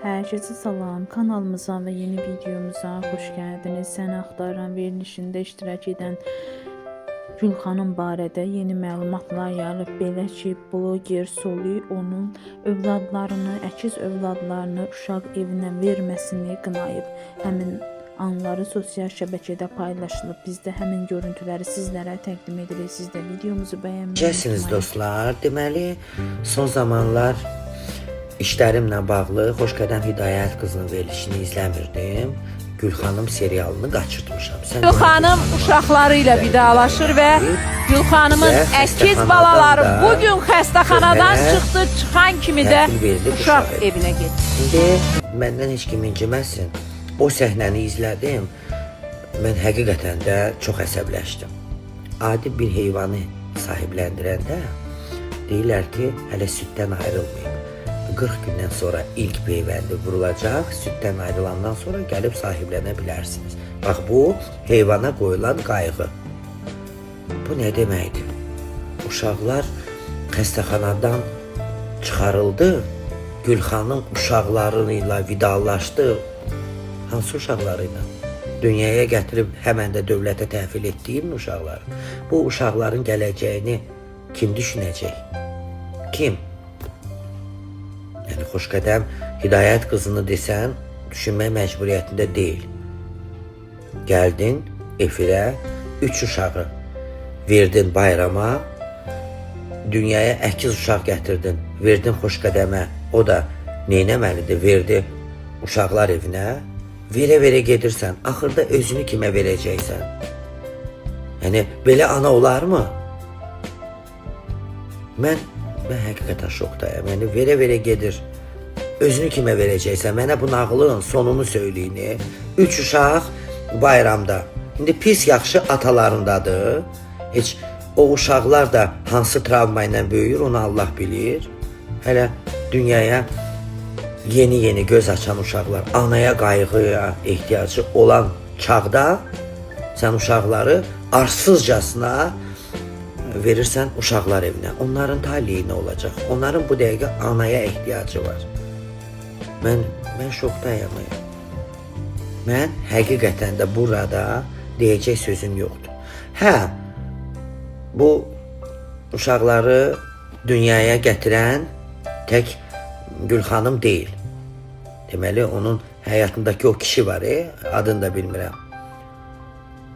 Herkese salam, kanalımıza ve yeni videomuza hoş geldiniz. Səni Axtaran verilişində iştirak edən Gülxanım barədə yeni məlumatlar yayılıb. Belə ki, bloger Soli onun övladlarını, əkiz övladlarını uşaq evinə verməsini qınayıb. Həmin anları sosial şəbəkədə paylaşılıb. Biz də həmin görüntüləri sizlərə təqdim edirik. Siz də videomuzu bəyənməyi unutmayın. Dostlar, deməli son zamanlar İşlərimlə bağlı Xoşqədəm Hidayət qızının verilişini izləmirdim. Gülxanım serialını qaçırtmışam. Gülxanım uşaqları ilə vidalaşır və Gülxanımın əkiz balaları bugün xəstəxanadan çıxdı, çıxan kimi də uşaq evinə getdi. İndi məndən heç kim inciməsin. O səhnəni izlədim. Mən həqiqətən də çox əsəbləşdim. Adi bir heyvanı sahibləndirəndə deyirlər ki, hələ süddən ayrılmayıb. 40 gündən sonra ilk peyvəndi vurulacaq, süddən ayrılandan sonra gəlib sahiblənə bilərsiniz. Bax, bu heyvana qoyulan qayğı. Bu nə deməkdir? Uşaqlar xəstəxanadan çıxarıldı, Gülxanın uşaqlarıyla vidalaşdı. Hansı uşaqlarıyla? Dünyaya gətirib həmən də dövlətə təhvil etdiyin uşaqlar. Bu uşaqların gələcəyini kim düşünəcək? Kim? Yəni Xoşqədəm Hidayət qızını desən, düşünmək məcburiyyətində deyil. Gəldin efirə, 3 uşağı verdin bayrama, dünyaya əkiz uşaq gətirdin, verdin Xoşqədəmə, o da neynəməlidir, verdi uşaqlar evinə, verə-verə gedirsən, axırda özünü kimə verəcəksən? Yəni, belə ana olarmı? Mən həqiqətən şokdayım. Yəni, verə-verə gedir. Özünü kimə verəcəksən? Mənə bu nağılın sonunu söyləyin. 3 uşaq bayramda. İndi pis yaxşı atalarındadır. Heç o uşaqlar da hansı travma ilə böyüyür, onu Allah bilir. Hələ dünyaya yeni göz açan uşaqlar, anaya qayğıya ehtiyacı olan çağda sən uşaqları arsızcasına verirsən uşaqlar evinə. Onların taliyi nə olacaq? Onların bu dəqiqə anaya ehtiyacı var. Mən şokdayım. Mən həqiqətən də burada deyəcək sözüm yoxdur. Hə, bu uşaqları dünyaya gətirən tək Gülxanım deyil. Deməli, onun həyatındakı o kişi var, adını da bilmirəm.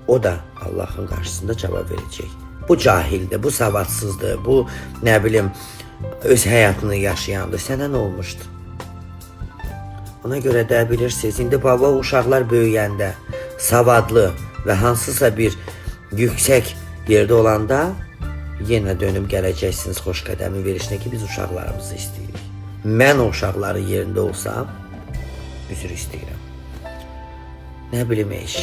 O da Allahın qarşısında cavab verəcək. Bu cahildir, bu savadsızdır, bu nə bilim öz həyatını yaşayandır. Sənə nə olmuşdu? Ona görə də bilirsiniz, indi baba uşaqlar böyüyəndə, savadlı və hansısa bir yüksək yerdə olanda yenə dönüb gələcəksiniz Xoşqədəmin verişinə ki, biz uşaqlarımızı istəyirik. Mən o uşaqların yerində olsam, üzr istəyirəm. Nə bilim eş.